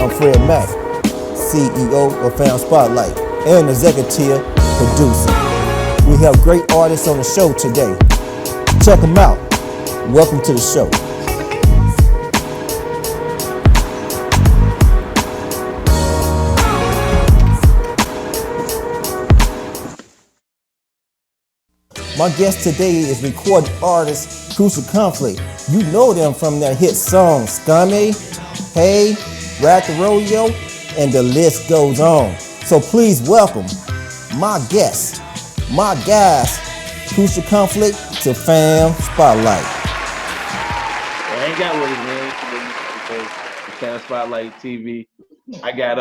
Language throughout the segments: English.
I'm Fred Mack, CEO of Fam Spotlight and executive producer. We have great artists on the show today. Check them out. Welcome to the show. My guest today is recording artist Crucial Conflict. You know them from their hit songs Scummy, Hey, Ride the Rodeo, and the list goes on. So please welcome my guest, my guys, Crucial Conflict to Fam Spotlight. I ain't got with it, man, because the Fam Spotlight TV. I got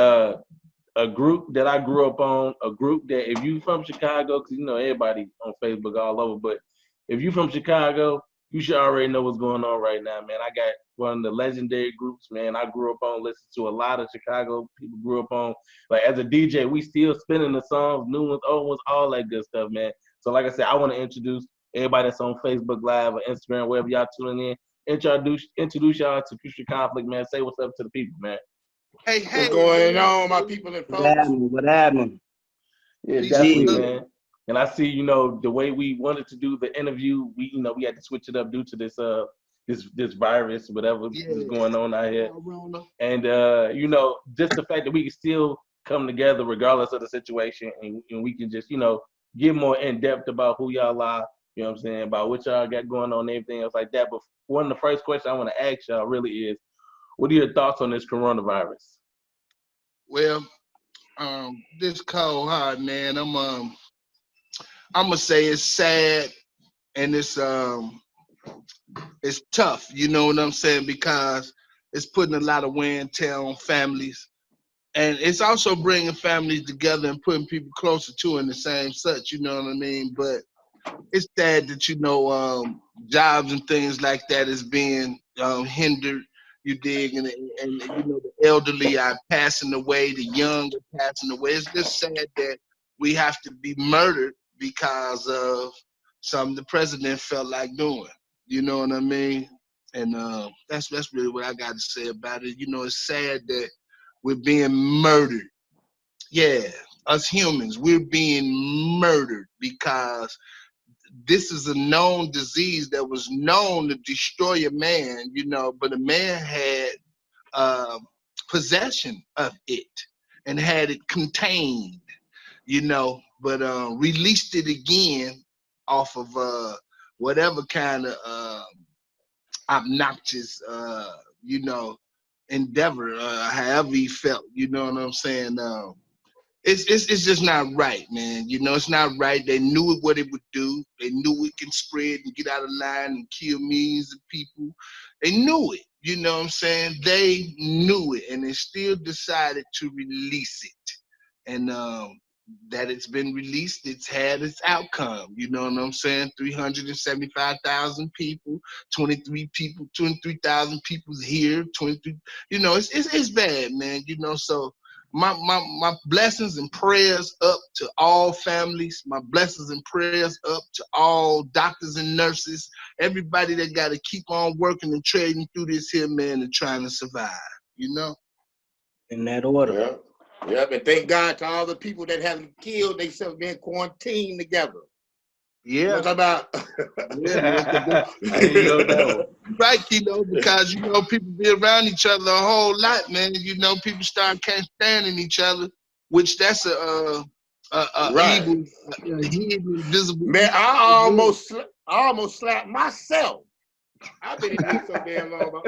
a group that I grew up on, a group that if you from Chicago, because you know everybody on Facebook all over, but if you from Chicago, you should already know what's going on right now, man. I got one of the legendary groups, man. I grew up on, listened to a lot of Chicago people grew up on. Like as a DJ, we still spinning the songs, new ones, old ones, all that good stuff, man. So like I said, I want to introduce everybody that's on Facebook Live or Instagram, wherever y'all tuning in. Introduce y'all to Future Conflict, man. Say what's up to the people, man. Hey, What's going on, my people and What folks? happened? What happened? Yeah, Peace definitely, and man. And I see, the way we wanted to do the interview, we had to switch it up due to this virus, whatever is going on out here. And just the fact that we can still come together regardless of the situation, and we can just, get more in depth about who y'all are, you know what I'm saying, about what y'all got going on and everything else like that. But one of the first questions I want to ask y'all really is, what are your thoughts on this coronavirus? Well, this cold hard, man. I'm gonna say it's sad and it's tough. You know what I'm saying? Because it's putting a lot of wear and tear on families, and it's also bringing families together and putting people closer to in the same such. You know what I mean? But it's sad that jobs and things like that is being hindered. You dig, and the elderly are passing away, the young are passing away. It's just sad that we have to be murdered because of something the president felt like doing. You know what I mean? And that's really what I got to say about it. It's sad that we're being murdered. Yeah, us humans, we're being murdered because this is a known disease that was known to destroy a man, but a man had possession of it and had it contained, but released it again off of whatever kind of obnoxious, endeavor, however he felt, you know what I'm saying? It's just not right, man. It's not right. They knew what it would do. They knew it can spread and get out of line and kill millions of people. They knew it. You know what I'm saying? They knew it, and they still decided to release it. And that it's been released, it's had its outcome. You know what I'm saying? 375,000 people, 23,000 people here, 23. It's bad, man. So my blessings and prayers up to all families, my blessings and prayers up to all doctors and nurses, everybody that got to keep on working and trading through this here, man, and trying to survive, in that order. Yep, and thank God to all the people that haven't killed themselves being quarantined together. Yeah. You know what I'm talking about? Yeah, That right, because people be around each other a whole lot, man. People can't stand each other, which that's a right. evil, hidden, invisible. Man, I almost slapped myself. I've been in here so damn long.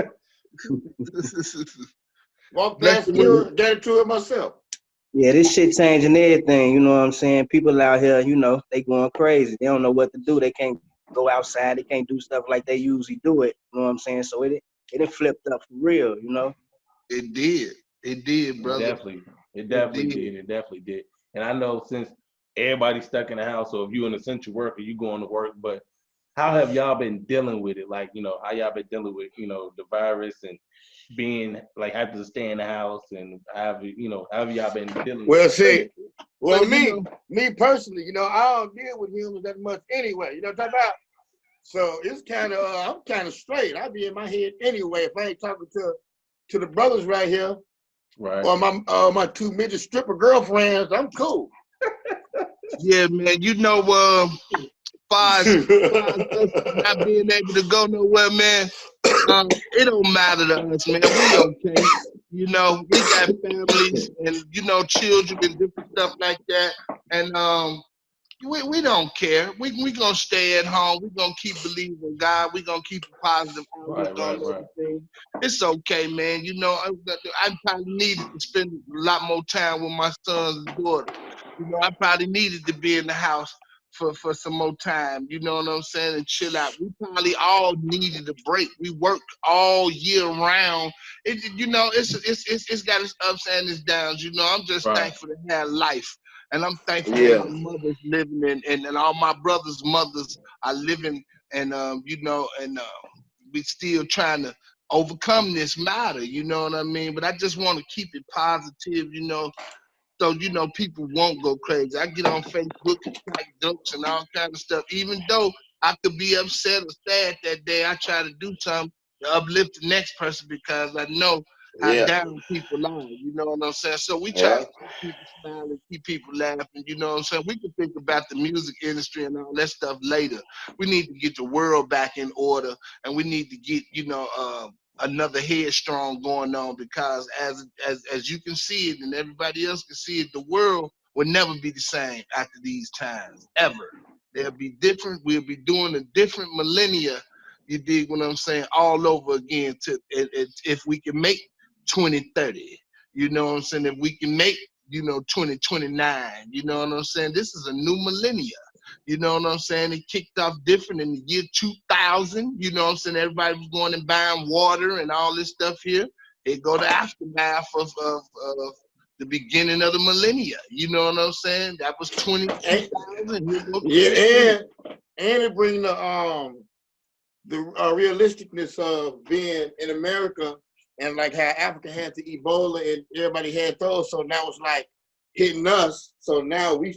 Walk past the mirror, get into it myself. Yeah, this shit changing everything, you know what I'm saying? People out here, they going crazy. They don't know what to do. They can't go outside. They can't do stuff like they usually do it. You know what I'm saying? So it flipped up for real, It did. It did, brother. It definitely did. And I know since everybody's stuck in the house, so if you're an essential worker, you going to work, but how have y'all been dealing with it? Like, how y'all been dealing with, the virus and being like having to stay in the house and how have y'all been dealing with it? Me personally, I don't deal with humans that much anyway. You know what I'm talking about? So it's kind of, I'm kind of straight. I be in my head anyway. If I ain't talking to the brothers right here, Right. or my 2 midget stripper girlfriends, I'm cool. Yeah, man. You know, far as us not being able to go nowhere, man, it don't matter to us, man. We okay. You know, we got families and, you know, children and different stuff like that. And we don't care. We gonna stay at home. We gonna keep believing in God. We gonna keep a positive outlook on everything. It's okay, man. You know, I probably needed to spend a lot more time with my sons and daughters. You know, I probably needed to be in the house for some more time. You know what I'm saying? And chill out. We probably all needed a break. We worked all year round. You know, it's got its ups and its downs. You know, I'm just thankful to have life. And I'm thankful that my mother's living and all my brothers' mothers are living and you know, and we still trying to overcome this matter, you know what I mean? But I just want to keep it positive, you know, so you know people won't go crazy. I get on Facebook and type jokes and all kind of stuff. Even though I could be upset or sad that day, I try to do something to uplift the next person because I know how down people are. You know what I'm saying? So we try to keep people smiling, keep people laughing. You know what I'm saying? We can think about the music industry and all that stuff later. We need to get the world back in order, and we need to get, you know, another headstrong going on because as you can see it and everybody else can see it, the world will never be the same after these times, ever. They'll be different. We'll be doing a different millennia, you dig what I'm saying, all over again if we can make 2030, you know what I'm saying, if we can make, you know, 2029, you know what I'm saying, this is a new millennia. You know what I'm saying? It kicked off different in the year 2000. You know what I'm saying? Everybody was going and buying water and all this stuff here. It go to aftermath of the beginning of the millennia. You know what I'm saying? That was 20,000. Yeah, and it bring the realisticness of being in America and like how Africa had the Ebola and everybody had those. So now it's like hitting us. So now we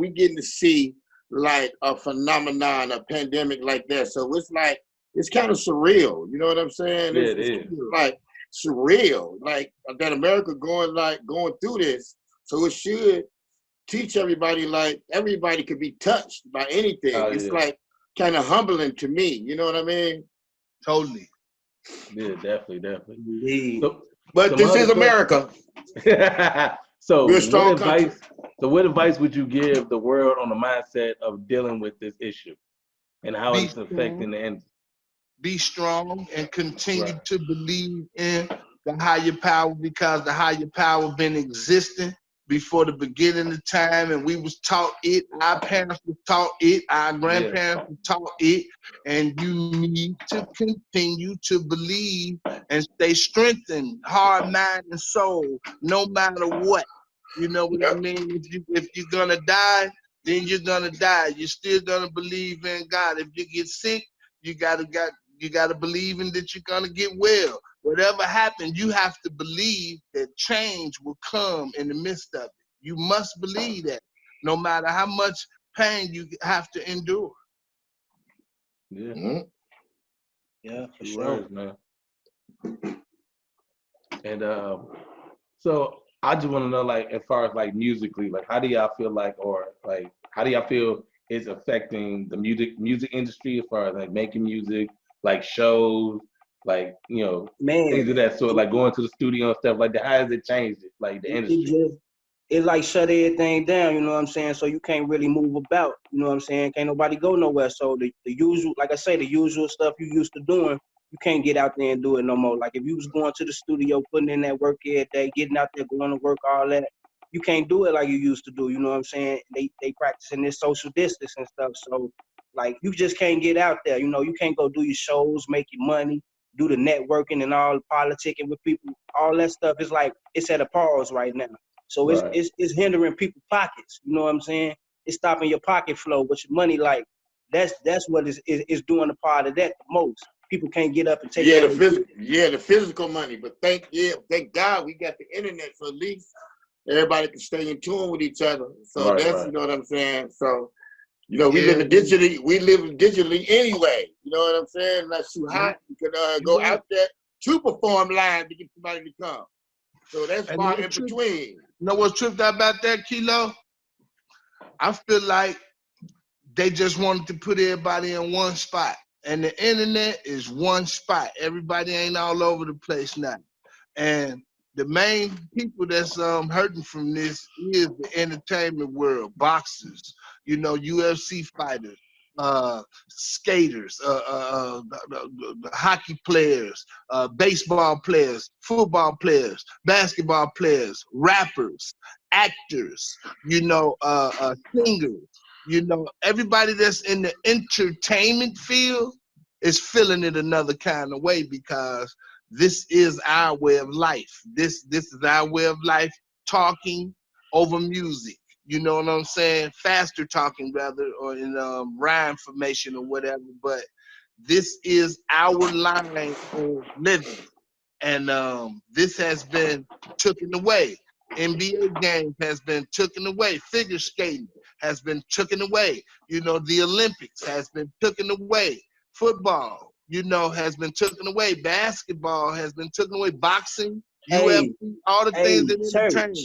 getting to see like a phenomenon, a pandemic like that. So it's like, it's kind of surreal. You know what I'm saying? Yeah, it's like surreal, like that America going through this. So it should teach everybody, like everybody could be touched by anything. It's like kind of humbling to me. You know what I mean? Totally. Yeah, definitely. But this is America. So we're a strong country. What advice would you give the world on the mindset of dealing with this issue and how it's affecting the industry? Be strong and continue to believe in the higher power because the higher power been existing before the beginning of time, and we was taught it. Our parents were taught it. Our grandparents were taught it. And you need to continue to believe and stay strengthened, heart, mind, and soul, no matter what. You know what I mean? If you're gonna die, then you're gonna die. You're still gonna believe in God. If you get sick, you gotta believe in that you're gonna get well. Whatever happens, you have to believe that change will come in the midst of it. You must believe that, no matter how much pain you have to endure. Yeah. Mm-hmm. Yeah, for Good sure. words, man. And so I just want to know, like, as far as like musically, like, how do y'all feel like, or like, how do y'all feel it's affecting the music industry as far as like making music, like shows, like, you know, things of that sort, like going to the studio and stuff like that? How has it changed it, like the industry? It like shut everything down, you know what I'm saying? So you can't really move about, you know what I'm saying? Can't nobody go nowhere. So the usual, like I say, the usual stuff you used to doing, you can't get out there and do it no more. Like if you was going to the studio, putting in that work every day, getting out there, going to work, all that, you can't do it like you used to do, you know what I'm saying? They practicing this social distance and stuff. So like you just can't get out there, you know, you can't go do your shows, make your money, do the networking and all the politicking with people. All that stuff is like, it's at a pause right now. So it's hindering people's pockets, you know what I'm saying? It's stopping your pocket flow, but your money, like, that's what is doing a part of that the most. People can't get up and take the physical money. But thank God we got the internet, so at least everybody can stay in tune with each other. So you know what I'm saying? So, you know, we live digitally anyway. You know what I'm saying? Not too hot. You could go out there to perform live to get somebody to come. So that's And far you in between. You know what's tripped out about that, Kilo? I feel like they just wanted to put everybody in one spot. And the internet is one spot. Everybody ain't all over the place now. And the main people that's hurting from this is the entertainment world, boxers, you know, UFC fighters, skaters, the hockey players, baseball players, football players, basketball players, rappers, actors, you know, singers. You know, everybody that's in the entertainment field is feeling it another kind of way because this is our way of life. This is our way of life, talking over music. You know what I'm saying? Faster talking rather, or in rhyme formation or whatever. But this is our line of living, and this has been taken away. NBA games has been taken away. Figure skating has been taken away. You know, the Olympics has been taken away. Football, you know, has been taken away. Basketball has been taken away. Boxing, UFC, all the things that entertain.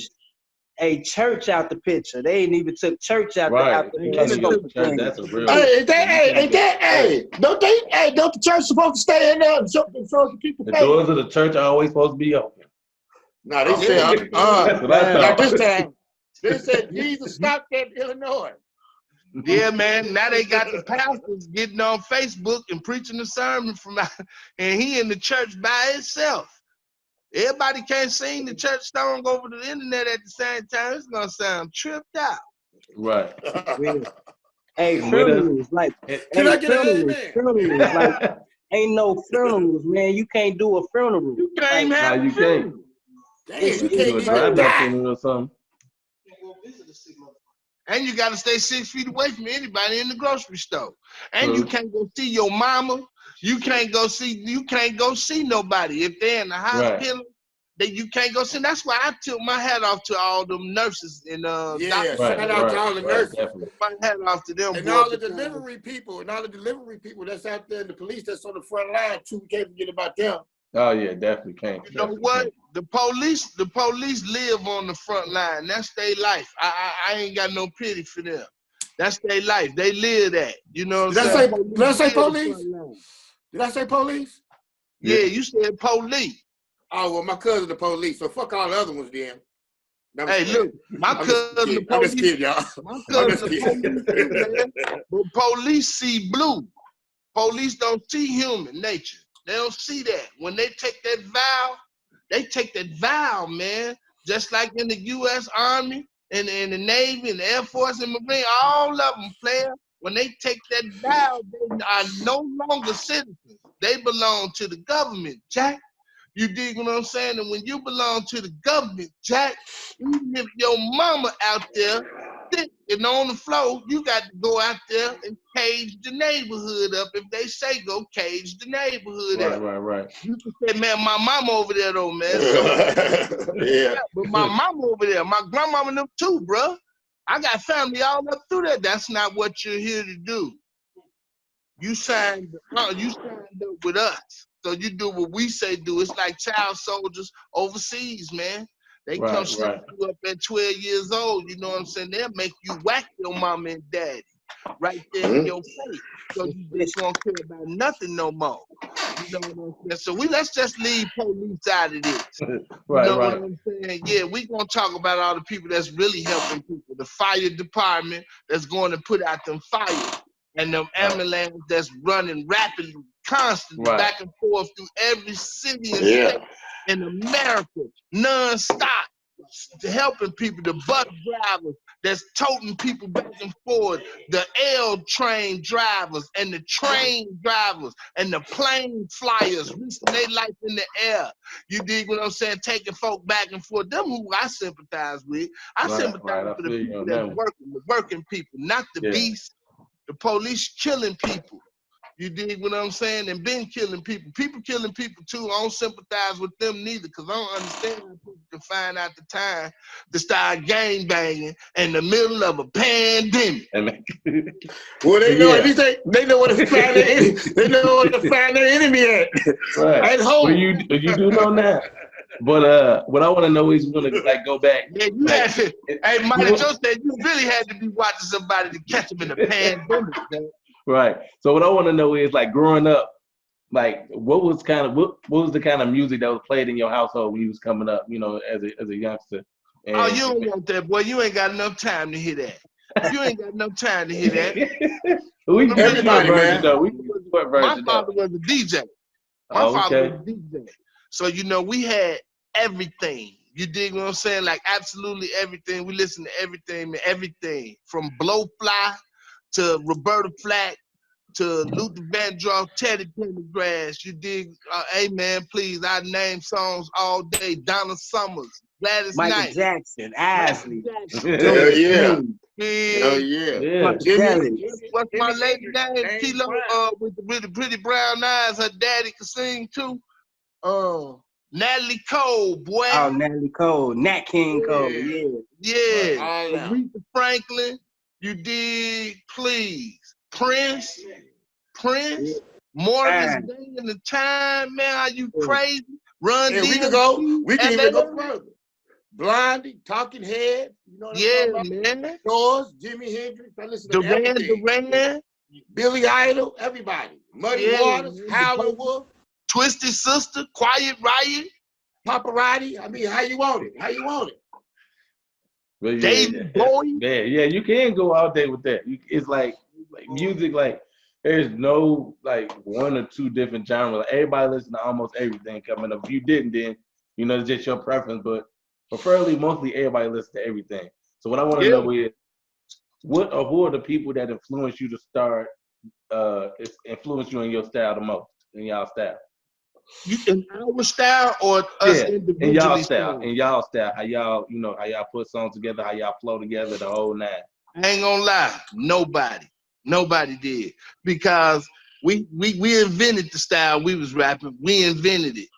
Church out the picture. They ain't even took church out Right. the That's a real. Hey, don't the church supposed to stay in there and show the people The faith? doors of the church are always supposed to be open. No, they said, That's what I not thought. this time. They said Jesus stopped at Illinois. Yeah, man. Now they got the pastors getting on Facebook and preaching the sermon from out, and he in the church by himself. Everybody can't sing the church song over the internet at the same time. It's gonna sound tripped out. Right. Hey, And with us- funerals, like, Can I get an amen? funerals, like, ain't no funerals, man. You can't do a funeral. You can't Like, have Nah, you a funeral. Damn, It's- you You can't do a even drive-by die. funeral or something. And you got to stay 6 feet away from anybody in the grocery store. And you can't go see your mama. You can't go see nobody. If they're in the hospital, you can't go see. That's why I took my hat off to all them nurses and Yeah, doctors. shout out to all the nurses. Definitely. My hat off to them. And boy, all the because- delivery people that's out there, and the police that's on the front line too. We can't forget about them. Oh yeah, definitely can't. You know what? The police live on the front line. That's their life. I ain't got no pity for them. That's their life. They live that. You know what I'm saying? Did I say live the police? front line. Did I say police? Yeah, you said police. Oh, well, my cousin the police, so fuck all the other ones then. Hey, look, my cousin the I'm just police. kidding, y'all. My I'm cousin just the kidding. police, man. But police see blue. Police don't see human nature. They don't see that. When they take that vow, man. Just like in the U.S. Army and the Navy and the Air Force and Marine, all of them, player. When they take that vow, they are no longer citizens. They belong to the government, Jack. You dig what I'm saying? And when you belong to the government, Jack, even if your mama out there sitting on the floor, you got to go out there and cage the neighborhood up. If they say go cage the neighborhood up. Right. You can say, man, my mama over there though, man. So, Yeah. but my mama over there, my grandmama and them too, bro. I got family all up through that. That's not what you're here to do. You signed up with us. So you do what we say do. It's like child soldiers overseas, man. They come snap you up at 12 years old. You know what I'm saying? They'll make you whack your mama and daddy right there in your face. So you just won't care about nothing no more. You know what I'm saying? So let's just leave police out of this. What I'm saying? Yeah, we gonna talk about all the people that's really helping people. The fire department that's going to put out them fires. And them ambulance that's running rapidly, constantly, back and forth through every city and state in America, non-stop, helping people. The bus drivers that's toting people back and forth, the L train drivers and the train drivers and the plane flyers, risking their life in the air. You dig what I'm saying? Taking folk back and forth. Them who I sympathize with. I sympathize with the people that's working, the working people, not the beasts. The police killing people. You dig what I'm saying? And been killing people. People killing people too. I don't sympathize with them neither, because I don't understand how people can find out the time to start gang banging in the middle of a pandemic. Well, they know at least they know where to find their enemy. They know where to find their enemy at. Right. At home. Well, you do know now. But what I want to know is, want to like go back. Yeah, you Like, had to. Hey, Mighty Joe said you really had to be watching somebody to catch him in the pandemic, man. right. So what I want to know is, like, growing up, like, what was the kind of music that was played in your household when you was coming up, you know, as a youngster? And, Oh, you don't want that, boy. You ain't got enough time to hear that. You ain't got enough time to hear that. we can get you a Everybody, version man. though. We can get you a My version though. father was a DJ. My Oh, father okay. was a DJ. So, you know, we had everything. You dig what I'm saying? Like, absolutely everything. We listened to everything, man. Everything. From Blowfly to Roberta Flack to Luther Vandross, Teddy Pendergrass. You dig? Hey, man, please. I name songs all day. Donna Summers, Gladys Michael Knight. Jackson, Isley, Hell yeah. Big. Hell yeah. Yeah. Jimmy. What's my lady name? Kilo, with the pretty brown eyes. Her daddy could sing too. Natalie Cole, boy. Oh, Natalie Cole, Nat King Cole, yeah. Yeah. All out. Aretha Franklin. You dig? Please. Prince. Morgan's Time. Day in the Time, man. Are you crazy? Run And DMC. we can even go LA. further. Blondie, Talking Heads, you know what I'm Yeah, talking about? man. Doors, Jimi Hendrix, I listen to Duran everything. Duran. Billy Idol, everybody. Muddy Yeah, Waters, man. Howlin' Wolf, Twisted Sister. Quiet Riot. Paparazzi. I mean, how you want it? How you want it? But yeah, David Bowie. yeah, you can go all day with that. It's like music, like there's no like one or two different genres. Like, everybody listen to almost everything coming up. If you didn't, then you know it's just your preference. But preferably, mostly everybody listens to everything. So what I want to know is, who are the people that influence you to start influence you in your style the most, in y'all style? You in our style or us individually? In y'all style, how y'all, you know, how y'all put songs together, how y'all flow together, the whole nine. I ain't gonna lie, nobody did, because we invented the style we was rapping. We invented it.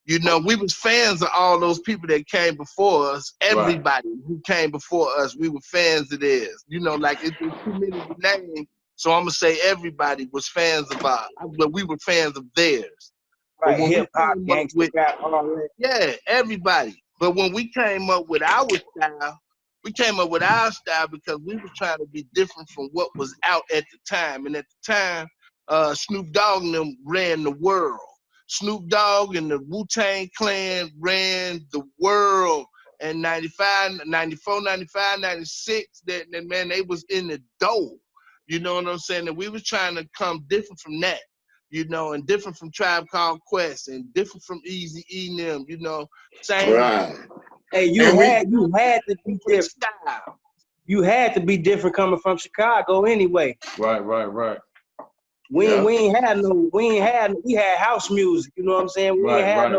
You know, we was fans of all those people that came before us. Everybody who came before us, we were fans of theirs. You know, like it's too many to name, so I'm gonna say everybody was fans of ours, but we were fans of theirs. Right, when we hip hop, came up gangster with- rap, all that. Yeah, everybody. But when we came up with our style, because we were trying to be different from what was out at the time. And at the time, Snoop Dogg and them ran the world. Snoop Dogg and the Wu-Tang Clan ran the world. And 95, 94, 95, 96, that man, they was in the dough. You know what I'm saying? And we was trying to come different from that. You know, and different from Tribe Called Quest, and different from Eazy-E and them, you know, same Right. Hey, you had to be different. style. You had to be different coming from Chicago anyway. Right. We ain't had we had house music, you know what I'm saying? We ain't had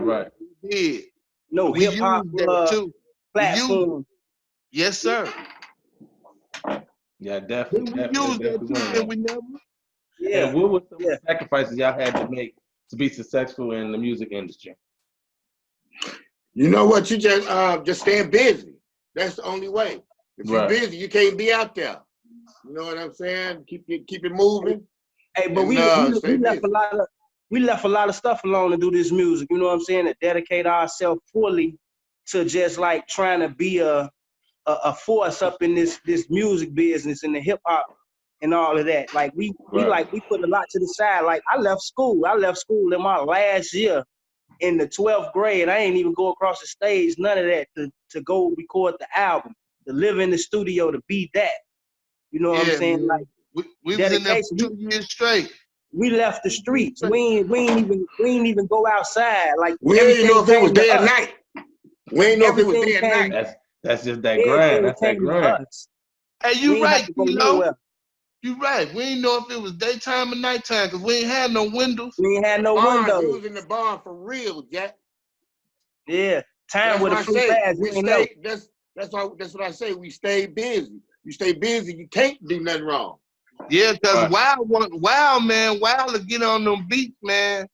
no We hip hop used that too. platform. Yes, sir. Yeah, We definitely. used that too, and we never. Yeah. And what were some sacrifices y'all had to make to be successful in the music industry? You know what? You just staying busy. That's the only way. If you're busy, you can't be out there. You know what I'm saying? Keep it moving. Hey, but we left a lot of stuff alone to do this music. You know what I'm saying? To dedicate ourselves fully to just like trying to be a force up in this music business and the hip hop and all of that. Like we put a lot to the side. Like I left school in my last year in the 12th grade. I ain't even go across the stage, none of that, to go record the album, to live in the studio, to be that. You know what I'm saying? Like we was in there for 2 years straight. We left the streets. We ain't even go outside. Like we ain't know if it was day or night. We ain't know if it was day or night. That's just that grind. That's that grind. Hey, you right, Kilo. You right. We ain't know if it was daytime or nighttime because we ain't had no windows. We ain't had no windows. We was in the barn for real, Jack. Yeah, time would have flew fast. That's what I say. We stay busy. You stay busy, you can't do nothing wrong. Yeah, because Wild to get on them beats, man.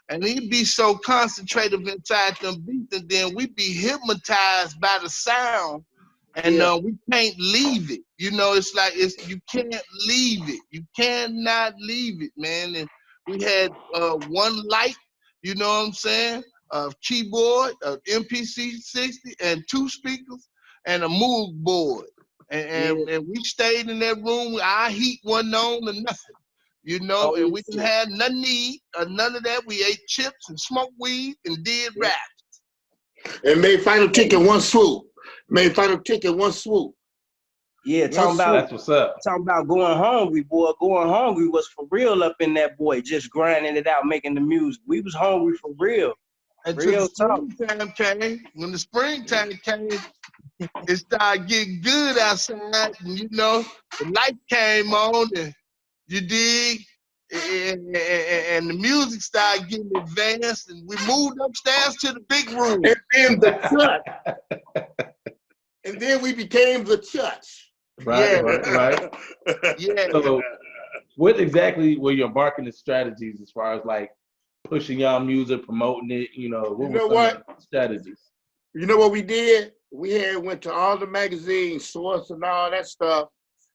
And he'd be so concentrated inside them beats, and then we be hypnotized by the sound, and we can't leave it. You know, you can't leave it. You cannot leave it, man. And we had one light, you know what I'm saying? a keyboard, an MPC 60, and 2 speakers, and a Moog board. And we stayed in that room. Our heat wasn't on or nothing, you know, and we didn't have nothing to eat or none of that. We ate chips and smoked weed and did rap. And made Final Ticket one swoop. Made Final Ticket one swoop. Yeah, talking about That's what's up. talking about going hungry, boy. Going hungry was for real up in that boy, just grinding it out, making the music. We was hungry for real. Until the springtime came. When the springtime came, it started getting good outside, and you know, the light came on, and you dig, and the music started getting advanced, and we moved upstairs to the big room. And then the church. And then we became the church. Right, right. Yeah. So, what exactly were your marketing strategies as far as like pushing y'all music, promoting it? You know, what were some of the strategies? You know what we did? We went to all the magazines, Source and all that stuff,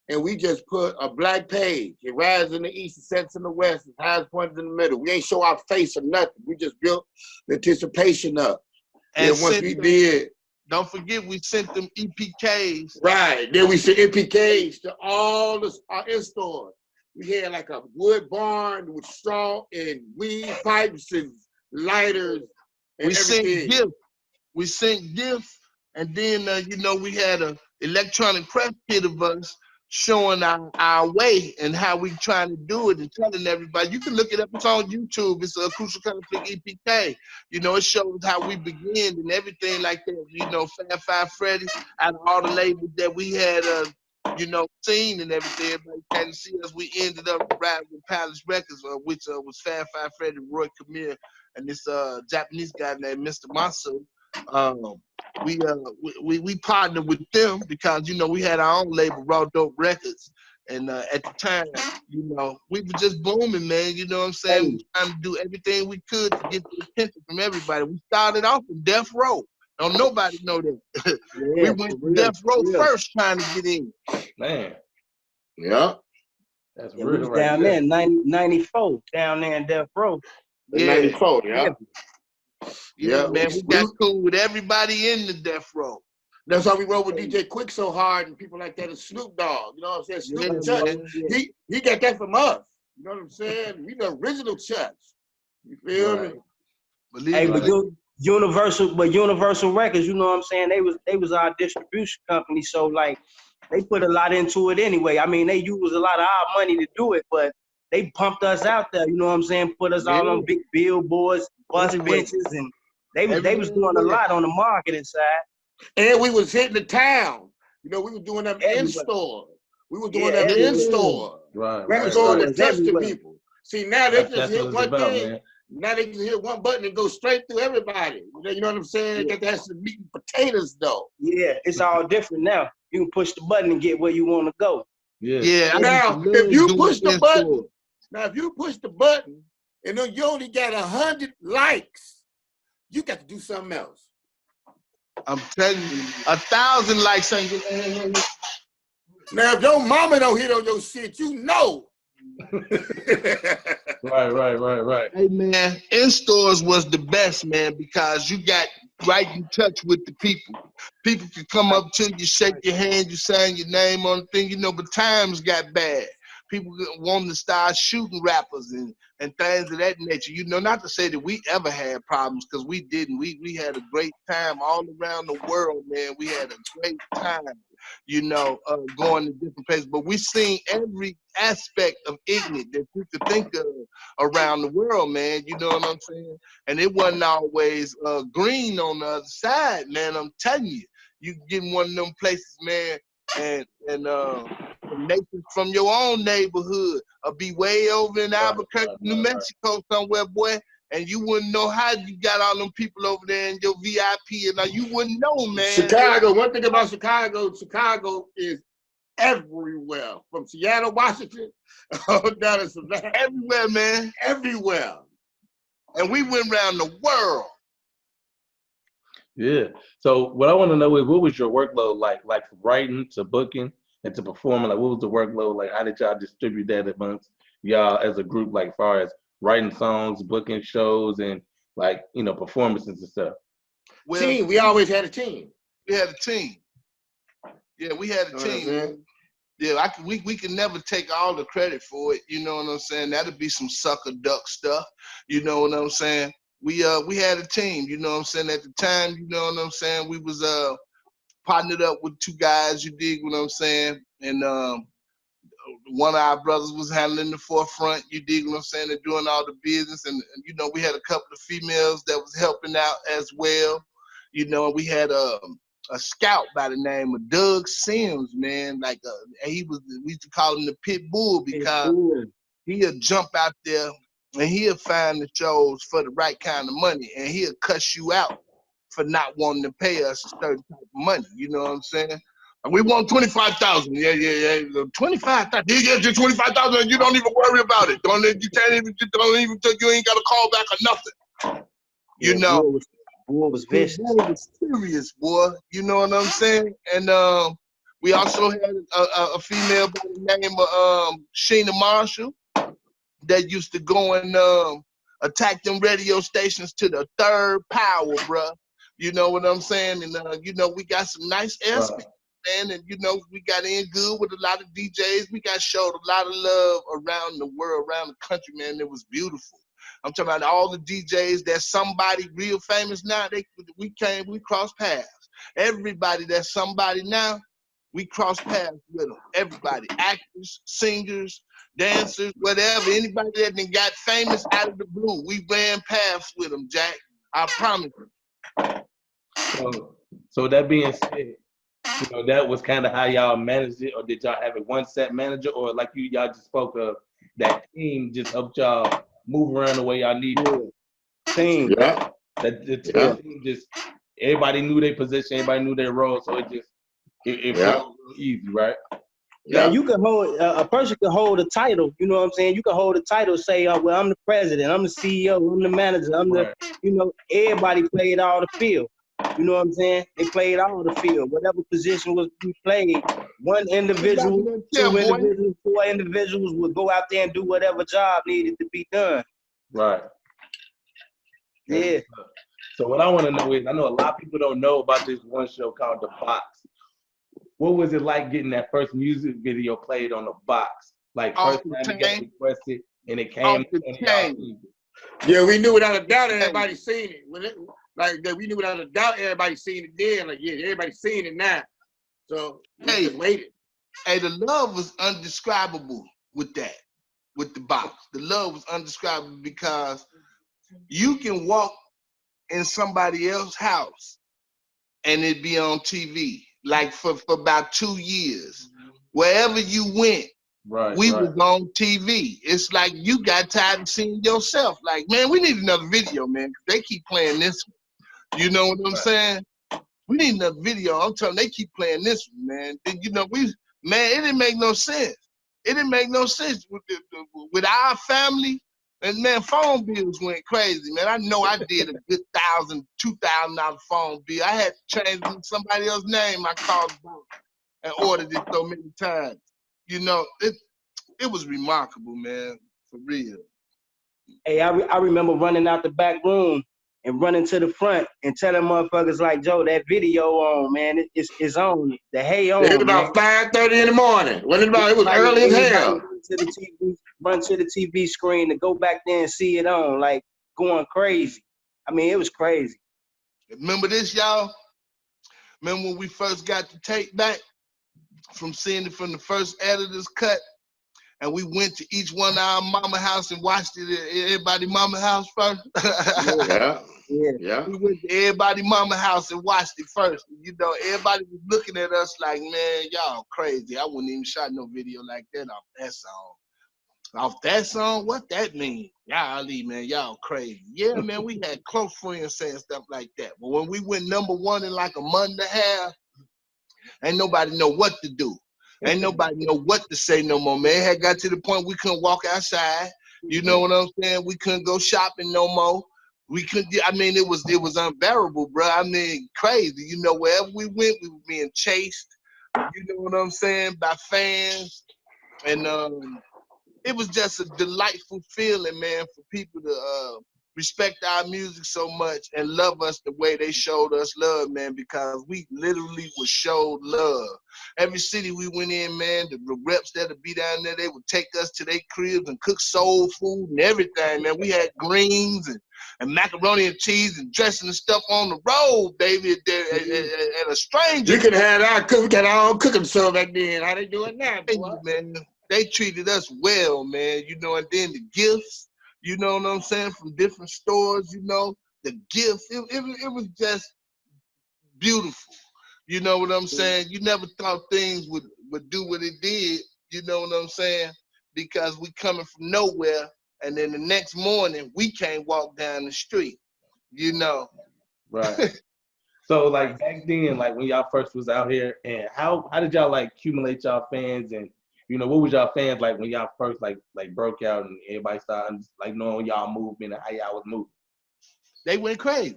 and we just put a black page. It rises in the east, it sets in the west, it highs points in the middle. We ain't show our face or nothing. We just built the anticipation up. And once we did, don't forget, we sent them EPKs. Right. Then we sent EPKs to all our in-stores. We had like a wood barn with straw and weed pipes and lighters and everything. We sent gifts. And then, you know, we had an electronic press kit of us showing our way and how we trying to do it and telling everybody. You can look it up. It's on YouTube. It's a Crucial Conflict EPK. You know, it shows how we began and everything like that. You know, Fab Five Freddy, out of all the labels that we had, you know, seen and everything. Everybody came to see us. We ended up riding with Palace Records, which was Fab Five Freddy, Roy Kamir, and this Japanese guy named Mr. Masu. We partnered with them because, you know, we had our own label, Raw Dope Records. And at the time, you know, we were just booming, man. You know what I'm saying? We were trying to do everything we could to get the attention from everybody. We started off in Death Row. Don't nobody know that. We went to Death Row first trying to get in. Man. Yeah. That's we real was right down there. there in 94, down there in Death Row. In 94, yeah. Yeah, man, we got cool with everybody in the Death Row. That's why we roll with DJ Quick so hard and people like that, and Snoop Dogg. You know what I'm saying? Snoop Church. He got that from us. You know what I'm saying? We the original Church. You feel me? Hey, but Universal Records, you know what I'm saying? They was our distribution company, so like they put a lot into it anyway. I mean, they used a lot of our money to do it, but they pumped us out there, you know what I'm saying? Put us all on big billboards, bus benches, and they was doing a lot on the marketing side. And we was hitting the town. You know, we were doing them in store. We were doing them in store. Right. We were going to touch the people. See, now they just hit one thing. Man. Now they can hit one button and go straight through everybody. You know what I'm saying? They got some meat and potatoes though. Yeah, it's all different now. You can push the button and get where you want to go. Yeah. Now, if you push the button, and then you only got 100 likes, you got to do something else. I'm telling you, 1,000 likes ain't good. Now, if your mama don't hit on your shit, you know. Right. Hey, man, in-stores was the best, man, because you got right in touch with the people. People could come up to you, shake your hand, you sign your name on the thing, you know, but times got bad. People wanting to start shooting rappers and things of that nature. You know, not to say that we ever had problems, because we didn't. We had a great time all around the world, man. We had a great time, you know, going to different places. But we seen every aspect of ignorant that you could think of around the world, man. You know what I'm saying? And it wasn't always green on the other side, man. I'm telling you. You get in one of them places, man, and nations from your own neighborhood or be way over in Albuquerque, New Mexico somewhere, boy, and you wouldn't know how you got all them people over there in your VIP, and you wouldn't know, man. Chicago, one thing about Chicago is everywhere. From Seattle, Washington, down to Savannah. Everywhere, man. Everywhere. And we went around the world. Yeah. So what I want to know is, what was your workload like from writing to booking and to performing? Like, what was the workload like? How did y'all distribute that amongst y'all as a group, like, as far as writing songs, booking shows, and like, you know, performances and stuff? Well, Team, we always had a team. we had a team. Yeah, we had a You know what I'm team. saying? Yeah, we can never take all the credit for it. You know what I'm saying? That'd be some sucker duck stuff. You know what I'm saying? We had a team. You know what I'm saying? At the time, you know what I'm saying? We was partnered up with two guys. You dig what I'm saying? And one of our brothers was handling the forefront. You dig what I'm saying? And doing all the business. And you know, we had a couple of females that was helping out as well. You know, we had a scout by the name of Doug Sims, man. Like we used to call him the Pit Bull because he'll jump out there and he'll find the shows for the right kind of money, and he'll cuss you out for not wanting to pay us a certain type of money. You know what I'm saying? And we want 25,000. Yeah. 25,000. Yeah, just 25,000. You don't even worry about it. You ain't got to call back or nothing. You know. Bull was vicious. Bull was serious, boy. You know what I'm saying? And we also had a female by the name of Sheena Marshall that used to go and attack them radio stations to the third power, bruh. You know what I'm saying? And you know, we got some nice aspects, man. And you know, we got in good with a lot of DJs. We got showed a lot of love around the world, around the country, man. It was beautiful. I'm talking about all the DJs that's somebody real famous now. We crossed paths. Everybody that's somebody now, we crossed paths with them. Everybody, actors, singers, dancers, whatever. Anybody that done got famous out of the blue, we ran paths with them, Jack. I promise you. So that being said, you know, that was kind of how y'all managed it, or did y'all have a one set manager, or like y'all just spoke of, that team just helped y'all move around the way y'all need to? Team. Yeah. The team just, everybody knew their position, everybody knew their role, so it felt easy, right? Yeah, you can hold a person can hold a title. You know what I'm saying? You can hold a title, say, well, I'm the president, I'm the CEO, I'm the manager, I'm the, you know, everybody played all the field. You know what I'm saying? They played all the field. Whatever position was we played, one individual, two individuals, four individuals would go out there and do whatever job needed to be done. Right. Yeah. So what I want to know is, I know a lot of people don't know about this one show called The Box. What was it like getting that first music video played on The Box? Like first time it got requested and it came. Yeah, we knew without a doubt everybody seen it. We knew without a doubt everybody seen it then. Like, yeah, everybody seen it now. So we just waited. Hey, the love was undescribable with that, with The Box. The love was undescribable because you can walk in somebody else's house and it be on TV. Like for about 2 years, wherever you went, we was on TV. It's like you got tired of seeing yourself. Like, man, we need another video, man. They keep playing this one. You know what I'm saying? We need another video. I'm telling them, they keep playing this one, man. And, you know, it didn't make no sense. It didn't make no sense with our family. And man, phone bills went crazy, man. I know I did a good $1,000, $2,000 phone bill. I had to change somebody else's name. I called and ordered it so many times. You know, it was remarkable, man, for real. Hey, I remember running out the back room and running to the front and telling motherfuckers like, Joe, that video on, man, it's on. The hay on. It was about 5:30 in the morning. It was early as hell. Run to the TV screen to go back there and see it on, like going crazy. I mean, it was crazy. Remember this, y'all? Remember when we first got the tape back from seeing it from the first editor's cut? And we went to each one of our mama house and watched it at everybody mama house first. Yeah. We went to everybody mama house and watched it first. You know, everybody was looking at us like, man, y'all crazy. I wouldn't even shot no video like that off that song. Off that song? What that mean? Y'all, man, y'all crazy. Yeah, man, we had close friends saying stuff like that. But when we went #1 in like a month and a half, ain't nobody know what to do. Ain't nobody know what to say no more, man. It had got to the point we couldn't walk outside. You know what I'm saying? We couldn't go shopping no more. We couldn't, I mean, it was unbearable, bro. I mean, crazy. You know, wherever we went, we were being chased. You know what I'm saying? By fans. And it was just a delightful feeling, man, for people to respect our music so much and love us the way they showed us love, man, because we literally was showed love. Every city we went in, man, the reps that'll be down there, they would take us to their cribs and cook soul food and everything, man. We had greens and macaroni and cheese and dressing and stuff on the road, baby, and a stranger. You can have our cook. We got our own cooking show back then. How they doing now, boy? Man, they treated us well, man, you know, and then the gifts, you know what I'm saying, from different stores, you know, the gifts, it was just beautiful. You know what I'm saying? You never thought things would do what it did, you know what I'm saying? Because we coming from nowhere, and then the next morning, we can't walk down the street, you know. Right. So like back then, like when y'all first was out here, and how did y'all like accumulate y'all fans, and you know, what was y'all fans like when y'all first like broke out and everybody started like knowing y'all movement and how y'all was moving? They went crazy.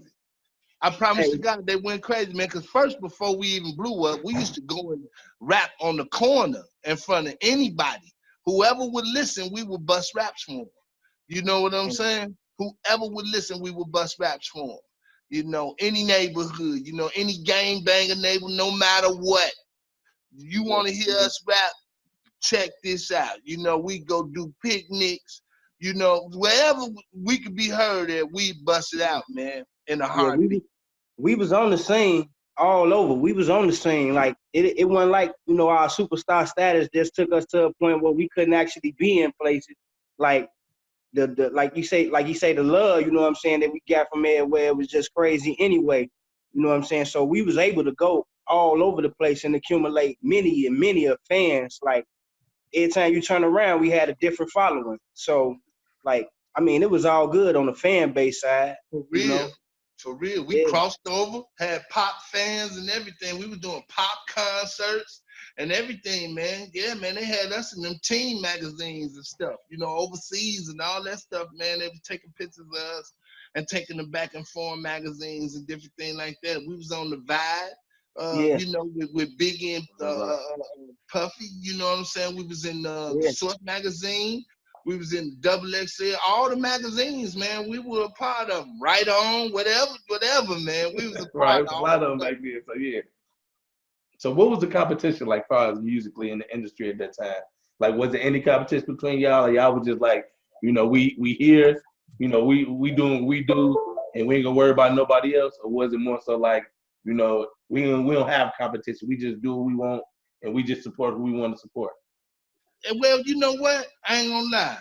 I promise to God, they went crazy, man. Because first, before we even blew up, we used to go and rap on the corner in front of anybody. Whoever would listen, we would bust raps for them. You know what I'm saying? Whoever would listen, we would bust raps for them. You know, any neighborhood, you know, any gang banger neighbor, no matter what. You want to hear us rap? Check this out. You know, we go do picnics. You know, wherever we could be heard at, we bust it out, man, in a heartbeat. We was on the scene all over. We was on the scene. Like it wasn't like, you know, our superstar status just took us to a point where we couldn't actually be in places. Like the like you say, the love, you know what I'm saying, that we got from everywhere, it was just crazy anyway. You know what I'm saying? So we was able to go all over the place and accumulate many and many of fans. Like every time you turn around, we had a different following. So like, I mean, it was all good on the fan base side. For real. You know? For real. We crossed over, had pop fans and everything. We were doing pop concerts and everything, man. Yeah, man, they had us in them teen magazines and stuff, you know, overseas and all that stuff, man. They were taking pictures of us and taking them back and forth magazines and different things like that. We was on the Vibe, you know, with Biggie and Puffy, you know what I'm saying? We was in the Source magazine. We was in Double XL, all the magazines, man. We were a part of them. Right On, whatever, man. We was a part of a lot of them back then. So yeah. So what was the competition like, far as musically in the industry at that time? Like, was there any competition between y'all, or y'all was just like, you know, we here, you know, we doing what we do, and we ain't gonna worry about nobody else? Or was it more so like, you know, we don't have competition, we just do what we want, and we just support who we want to support? Well, you know what? I ain't gonna lie.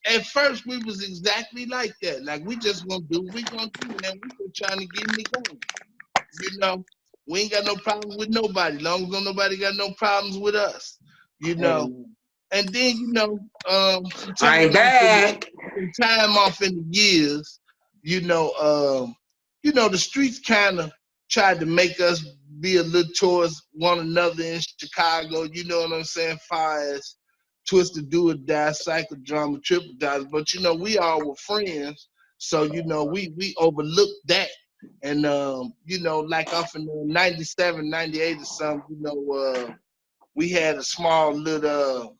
At first, we was exactly like that. Like, we just gonna do what we gonna do, man. We just trying to get in the game. You know, we ain't got no problem with nobody. Long as nobody got no problems with us. You know. And then, you know, I'm back. Time off in the years, you know, the streets kind of tried to make us be a little towards one another in Chicago, you know what I'm saying, far as Twisted Do or Die, Psychodrama, Triple Dots. But, you know, we all were friends. So, you know, we overlooked that. And, you know, like off in 97, 98 or something, you know, we had a small little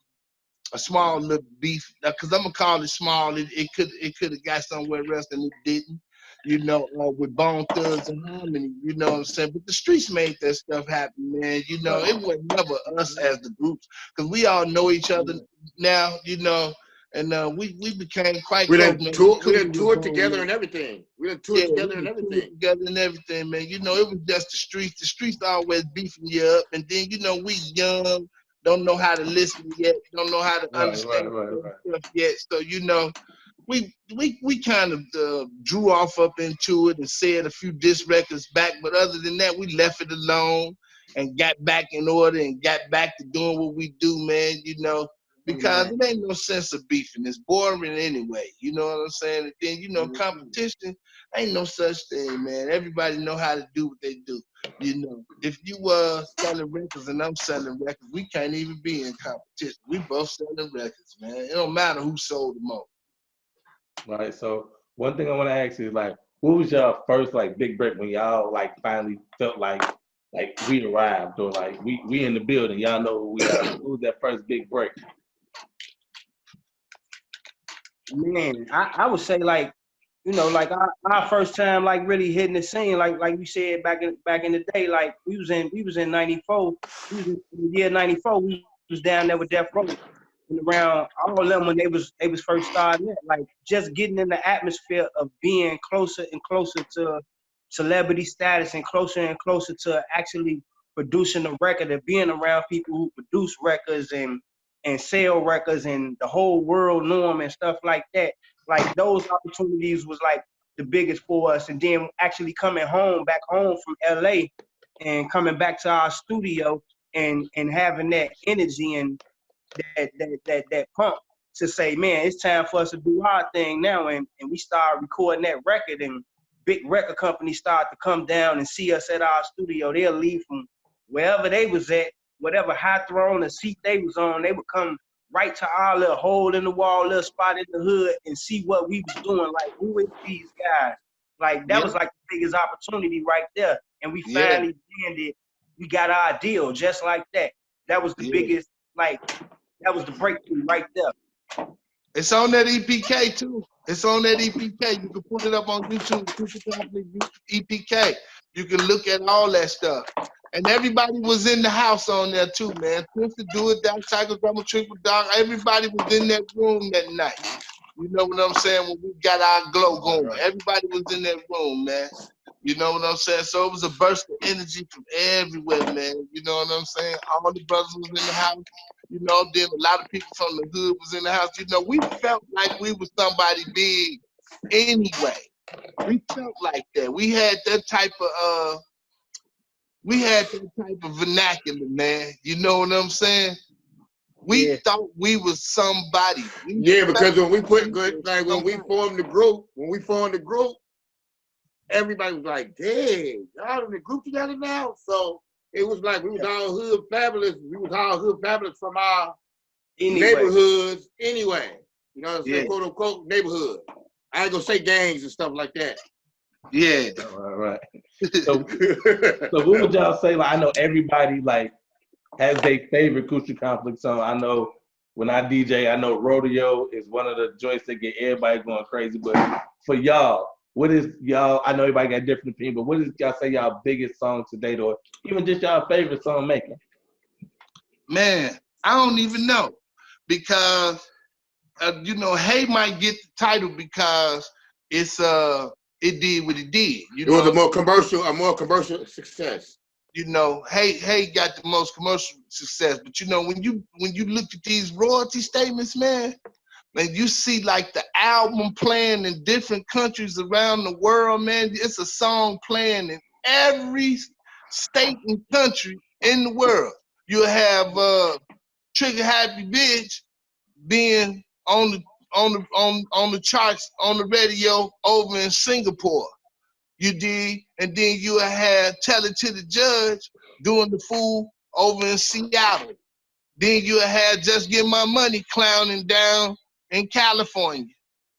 beef, because I'm gonna call it small. It could have got somewhere else and it didn't, you know, with Bone Thugs and Harmony, you know what I'm saying? But the streets made that stuff happen, man. You know, it was never us as the groups, because we all know each other now, you know, and we became quite close. We done toured together and everything. Together and everything, man. You know, it was just the streets. The streets always beefing you up, and then, you know, we young, don't know how to listen yet, don't know how to understand stuff yet. So, you know, we kind of drew off up into it and said a few diss records back, but other than that, we left it alone and got back in order and got back to doing what we do, man, you know, because it ain't no sense of beefing. It's boring anyway, you know what I'm saying? And then, you know, competition, ain't no such thing, man. Everybody know how to do what they do. You know, if you selling records and I'm selling records, we can't even be in competition. We both selling records, man. It don't matter who sold the most. Right. So one thing I want to ask you is, like, what was your first like big break when y'all like finally felt like we arrived, or like we in the building, y'all know who we are? What was that first big break? Man, I would say like you know, like our first time like really hitting the scene, like we said back in the day, like we was in 94, we was in the year 94, we was down there with Death Row and around all of them when they was first starting it, like just getting in the atmosphere of being closer and closer to celebrity status and closer to actually producing a record and being around people who produce records and sell records and the whole world know them and stuff like that. Like those opportunities was like the biggest for us. And then actually coming back home from LA and coming back to our studio and having that energy and that pump to say, man, it's time for us to do our thing now. And we start recording that record and big record companies start to come down and see us at our studio. They'll leave from wherever they was at, whatever high throne or seat they was on, they would come right to our little hole in the wall, little spot in the hood and see what we was doing. Like, who is these guys? Like, that was like the biggest opportunity right there. And we finally landed, we got our deal just like that. That was the biggest, like, that was the breakthrough right there. It's on that EPK too. It's on that EPK. You can put it up on YouTube, Crucial Conflict EPK. You can look at all that stuff. And everybody was in the house on there too, man. Twisted Do It, that Psychodrama, Triple Dog. Everybody was in that room that night. You know what I'm saying? When we got our glow going, everybody was in that room, man. You know what I'm saying? So it was a burst of energy from everywhere, man. You know what I'm saying? All the brothers was in the house. You know, then a lot of people from the hood was in the house. You know, we felt like we was somebody big anyway. We felt like that. We had that type of vernacular, man. You know what I'm saying? We thought we was somebody. Because when we formed the group, everybody was like, "Dang, y'all in the group together now?" So it was like we was all hood fabulous. We was all hood fabulous from our neighborhoods anyway. You know what I'm saying? Quote unquote neighborhood. I ain't gonna say gangs and stuff like that. Yeah. All right. So what would y'all say? Like, I know everybody like has their favorite Crucial Conflict song. I know when I DJ, I know Rodeo is one of the joints that get everybody going crazy. But for y'all, what is y'all? I know everybody got different opinions, but what is y'all say y'all biggest song to date, or even just y'all favorite song making? Man, I don't even know because you know, Hey might get the title because it's it did what it did. You know, it was a more commercial success. You know, Hey got the most commercial success, but you know, when you look at these royalty statements, man, you see like the album playing in different countries around the world, man. It's a song playing in every state and country in the world. You have Trigger Happy Bitch being on the charts on the radio over in Singapore. You did, and then you had Tell It to the Judge doing the fool over in Seattle. Then you had Just Get My Money clowning down in California.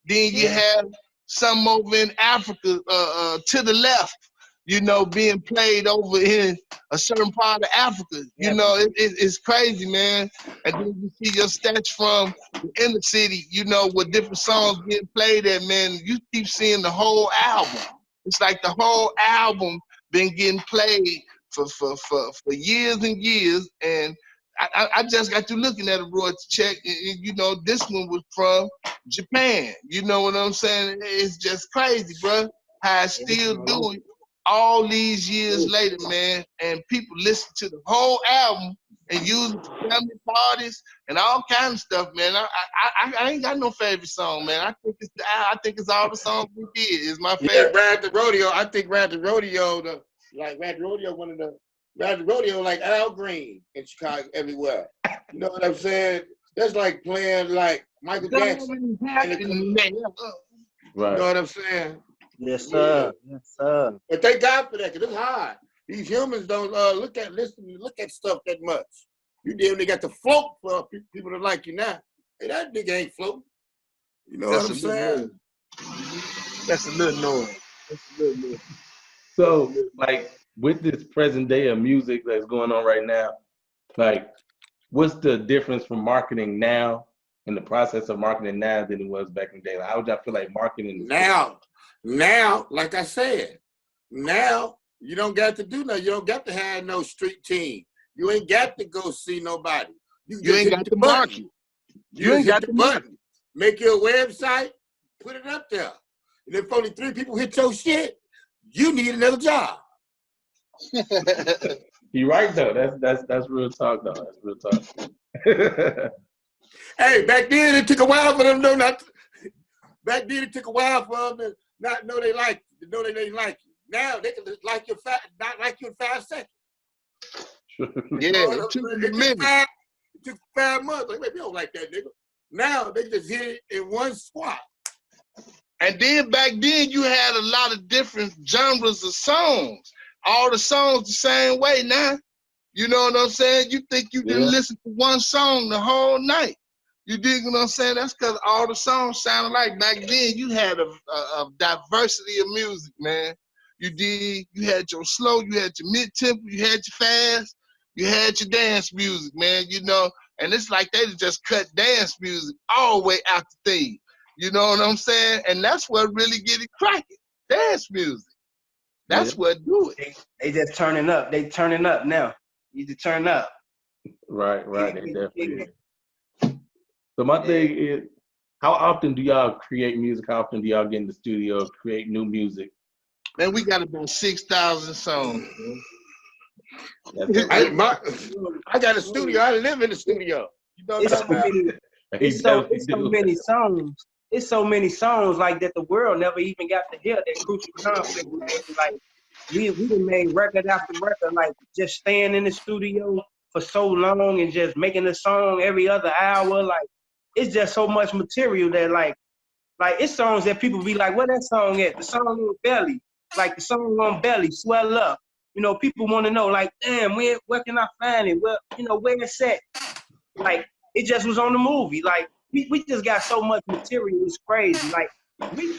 Then you have some over in Africa, to the left, you know, being played over in a certain part of Africa. You know, it's crazy, man. And then you see your stats from the inner city, you know, with different songs getting played at, man. You keep seeing the whole album. It's like the whole album been getting played for years and years. And I just got to looking at a royalty check, and you know, this one was from Japan. You know what I'm saying? It's just crazy, bro. How I still do it all these years later, man. And people listen to the whole album and use it for family parties and all kinds of stuff, man. I ain't got no favorite song, man. I think it's all the songs we did is my favorite. Ride the Rodeo. I think Ride the Rodeo, Ride the Rodeo, like Al Green in Chicago everywhere. You know what I'm saying? That's like playing like Michael Jackson. Right. You know what I'm saying? Yes, sir. Yes, sir. But thank God for that, because it's hard. These humans don't look at stuff that much. You damn near got to float for people to like you now. Hey, that nigga ain't floating. You know what I'm saying? That's a little noise. So, like, with this present day of music that's going on right now, like, what's the difference from marketing now in the process of marketing now than it was back in the day? Like, how would y'all feel like marketing now? Now, like I said, now you don't got to do nothing. You don't got to have no street team. You ain't got to go see nobody. You ain't got to market. You ain't got the button. Make your website, put it up there. And if only 3 people hit your shit, you need another job. You're right though. That's real talk though. That's real talk. Hey, back then it took a while for them to not. Back then it took a while for them to not know they like you, to know they didn't like you. Now they can like you not like you in 5 seconds. Yeah, it took 5 months. Like, maybe you don't like that nigga. Now they just hit it in one squat. And then back then you had a lot of different genres of songs. All the songs the same way now. You know what I'm saying? You think you didn't listen to one song the whole night. You dig what I'm saying? That's because all the songs sounded like back then you had a diversity of music, man. You had your slow, you had your mid-tempo, you had your fast, you had your dance music, man, you know. And it's like they just cut dance music all the way out the thing. You know what I'm saying? And that's what really get it cracking. Dance music. That's what do it. They just turning up. They turning up now. You need to turn up. Right. They definitely is. So my thing is, how often do y'all create music? How often do y'all get in the studio, create new music? Man, we got about 6,000 songs. I got a studio. I live in the studio. You know what I'm talking about? It's so many songs. It's so many songs like that the world never even got to hear that Crucial Conflict, man. Like we done made record after record, like just staying in the studio for so long and just making a song every other hour. Like it's just so much material that like it's songs that people be like, where that song at? The song on Belly, like the song on Belly, Swell Up. You know, people want to know, like, damn, where can I find it? Well, you know, where it's at? Like, it just was on the movie. Like, we just got so much material. It's crazy. Like, we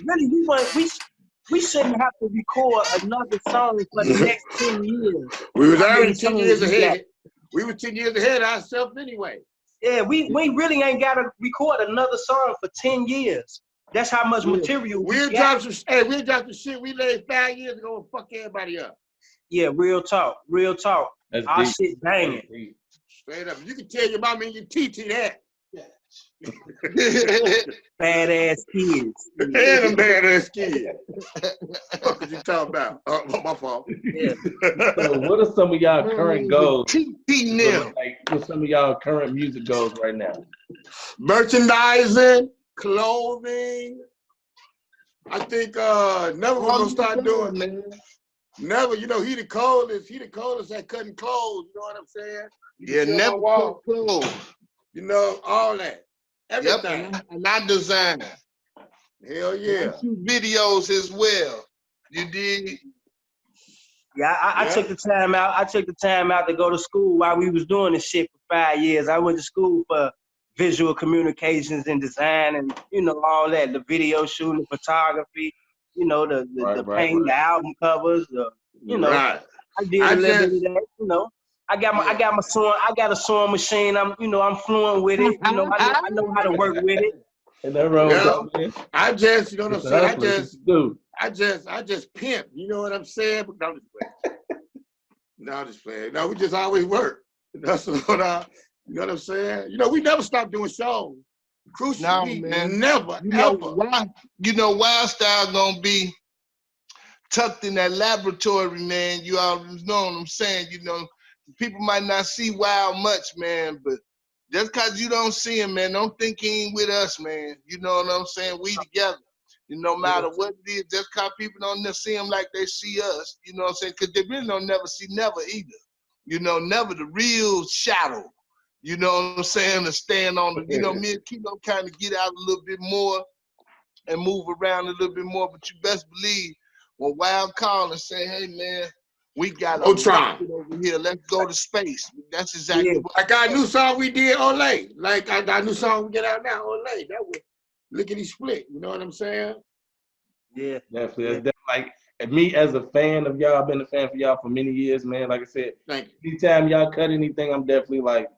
shouldn't have to record another song for the next 10 years. We was already 10 years ahead. We were 10 years ahead of ourselves anyway. Yeah, we really ain't got to record another song for 10 years. That's how much material we'll drop some shit we laid 5 years ago and fuck everybody up. Yeah, real talk. That's our deep. shit banging. Straight up. You can tell your mama and your TT that. Badass kids. And them badass kids. What are you talking about? My fault. Yeah. So what are some of y'all current goals? TT Like, what's some of y'all current music goals right now? Merchandising, clothing. I think never we're gonna start doing, man. Never, you know, he the coldest at cutting clothes, you know what I'm saying? Never cut clothes. You know, all that. Everything. Yep, and I design. Hell yeah. I shoot videos as well. You dig? Yeah, I took the time out. I took the time out to go to school while we was doing this shit for 5 years. I went to school for visual communications and design and, you know, all that, the video shooting, the photography, you know, the paint, the album covers, you know. Right. I did a little bit of that, you know. I got a sewing machine. I'm fluent with it. You know, I know how to work with it. And that wrong. I just, you know what I'm saying? I just pimp. You know what I'm saying? But I'm just playing. No, we just always work. That's what you know what I'm saying? You know, we never stopped doing shows. Crucial, man. Never, ever. You know, Wild Style gonna be tucked in that laboratory, man. You always know what I'm saying. You know, people might not see Wild much, man, but just because you don't see him, man, don't think he ain't with us, man. You know what I'm saying? We together. You know, no matter what it is, just because people don't see him like they see us, you know what I'm saying? Because they really don't never see never either. You know, never the real shadow. You know what I'm saying? To stand on the, you know, me and Kilo kind of get out a little bit more and move around a little bit more, but you best believe when Wild call and say, hey, man, we got a rocket over here. Let's go to space. That's exactly what. Like our new song we did, Olay. Like our new song we get out now, Olay. That was Lickety Split. You know what I'm saying? Yeah. Definitely. That's like me as a fan of y'all, I've been a fan for y'all for many years, man. Like I said, anytime y'all cut anything, I'm definitely like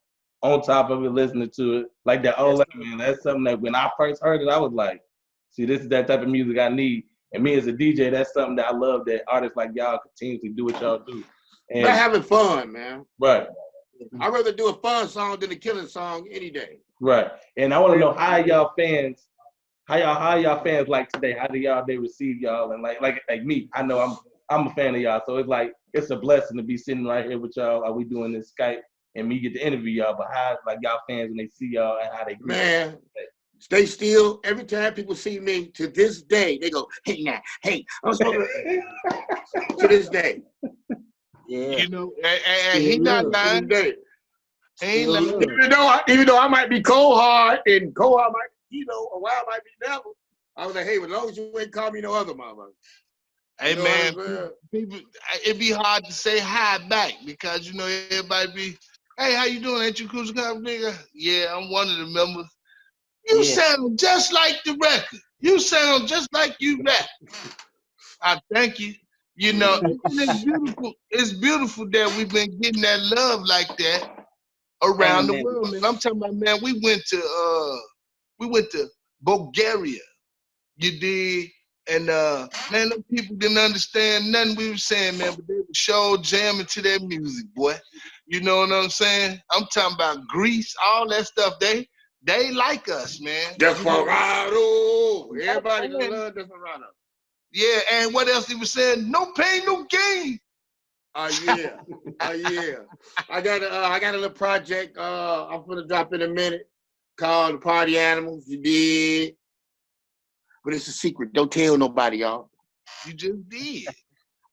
on top of it, listening to it. Like that Olay, man. That's something that when I first heard it, I was like, see, this is that type of music I need. And me as a DJ, that's something that I love, that artists like y'all continuously do what y'all do. And They're having fun, man. right, I'd rather do a fun song than a killing song any day. right. And I want to know how y'all fans like today? How do they receive y'all? And like me, I know I'm a fan of y'all, so it's like it's a blessing to be sitting right here with y'all. Are we doing this Skype and me get to interview y'all? But how like y'all fans when they see y'all and how they greet Man, stay still. Every time people see me, to this day, they go, "Hey, now, hey, I'm so to this day." Yeah. You know, and he not To lying. this day. He ain't lying. Even though I might be cold hard and cold hard might, a while might be never. I was like, hey, as long as you ain't call me no other mama. Hey, You know man, what I'm saying? people, it'd be hard to say hi back because, you know, everybody be, hey, how you doing? Ain't you Crucial Conference nigga? Yeah, I'm one of the members. You Yeah. sound just like the record. You sound just like you rap. I thank you. You know, and it's beautiful. It's beautiful that we've been getting that love like that around the Amen. world, man. I'm talking about, man, we went to Bulgaria. You did. And man, them people didn't understand nothing we were saying, man, but they were sure jamming to that music, boy. You know what I'm saying? I'm talking about Greece, all that stuff. They like us, man. Desperado. Everybody love Desperado. Yeah, and what else he was saying? No pain, no gain. Yeah. Yeah. I got a little project I'm gonna drop in a minute called The Party Animals. You did. But it's a secret. Don't tell nobody, y'all. You just did.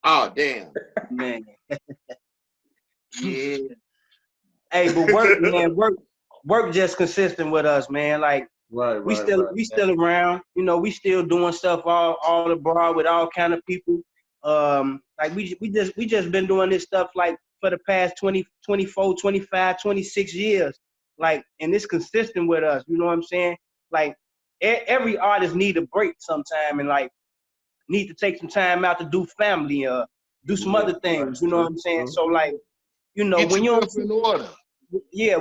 Oh, damn. Man. Yeah. Hey, but work, man, work just consistent with us, man. Like we still around, you know, we still doing stuff all abroad with all kind of people. Like we just been doing this stuff like for the past 20, 24, 25, 26 years. Like, and it's consistent with us, you know what I'm saying? Like every artist need a break sometime and like need to take some time out to do family, do some other things, you know what I'm saying? So like, you know, Get when you your don't stuff in order.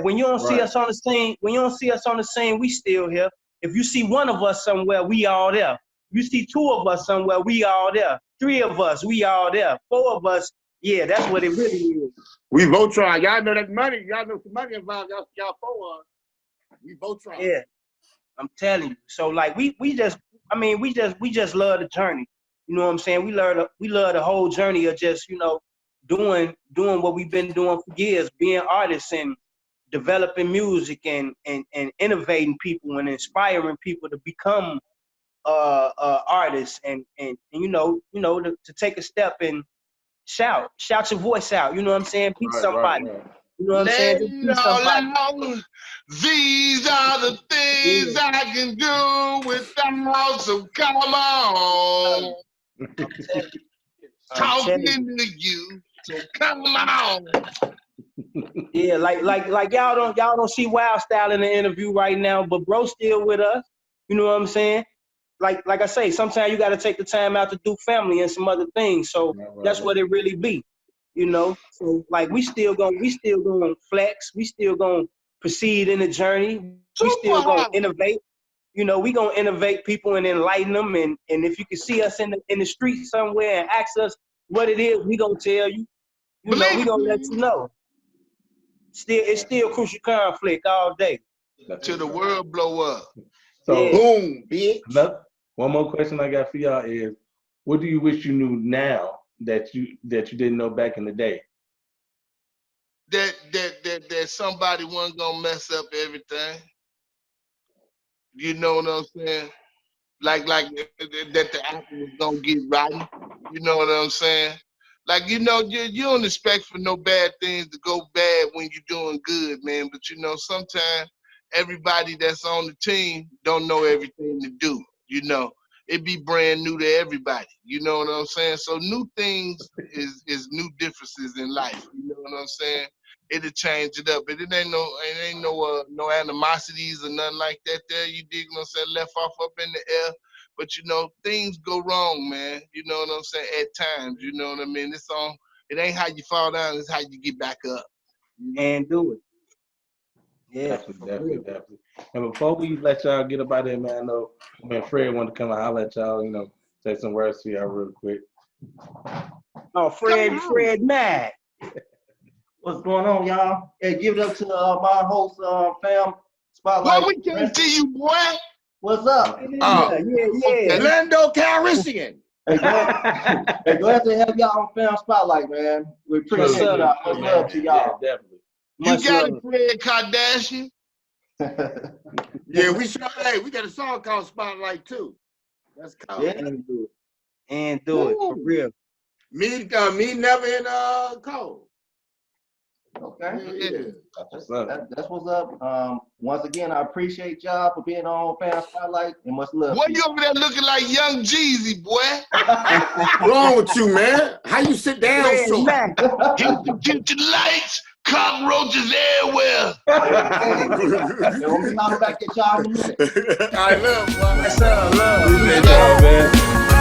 when you don't see us on the scene, we still here. If you see one of us somewhere, we all there. You see two of us somewhere, we all there. Three of us, we all there. Four of us, yeah, that's what it really is. We Voltron. Y'all know that money. Y'all know some money involved. Y'all for us. We Voltron. Yeah, I'm telling you. So like we just love the journey. You know what I'm saying? We love the whole journey of just, you know, doing what we've been doing for years, being artists and developing music and innovating people and inspiring people to become artists and you know to take a step and shout your voice out. You know what I'm saying? Be somebody. You know what I'm saying? Just be somebody. These are the things I can do without, so come on. Talking to you, so come on. Yeah, like y'all don't see Wild Style in the interview right now, but bro still with us. You know what I'm saying? Like I say, sometimes you got to take the time out to do family and some other things. So that's what it really be. You know, so like we still gonna flex. We still gonna proceed in the journey. We still gonna innovate. You know, we gonna innovate people and enlighten them. And if you can see us in the street somewhere and ask us what it is, we gonna tell you. You know, we gonna let you know. It's still Crucial Conflict all day. Till the world blow up. So boom, bitch. One more question I got for y'all is, what do you wish you knew now that you didn't know back in the day? That somebody wasn't gonna mess up everything. You know what I'm saying? Like that the apple was gonna get rotten. You know what I'm saying? Like, you know, you don't expect for no bad things to go bad when you're doing good, man. But you know, sometimes everybody that's on the team don't know everything to do. You know, it be brand new to everybody. You know what I'm saying? So new things is new differences in life. You know what I'm saying? It'll change it up, but it ain't no animosities or nothing like that. There, you dig what I'm saying? Left off up in the air. But you know, things go wrong, man. You know what I'm saying? At times, you know what I mean? It ain't how you fall down, it's how you get back up. And do it. Yeah. Definitely. And before we let y'all get up out there, man, I know when Fred wanted to come and holler at y'all, you know, say some words to y'all real quick. Oh, Fred Mack. What's going on, y'all? Hey, give it up to my host, fam. Spotlight. Well, we can't see you, boy. What's up? Yeah. Lando Calrissian. Hey, glad to have y'all on Fam Spotlight, man. We appreciate it. Much love to y'all. Yeah, definitely. You Much got love. it, Fred Kardashian. Yeah, we got a song called Spotlight too. That's cool. Yeah. And do it for real. Me never in Cole. Okay. Yeah. That's what's up. That's what's up. Once again, I appreciate y'all for being on Fam Spotlight and much love. Boy, you over there looking like Young Jeezy, boy. What's wrong with you, man? How you sit down Fred so? Mack. Get the lights, cockroaches everywhere. We'll be hollering back at y'all in a minute. I love. That's love. Appreciate y'all, man.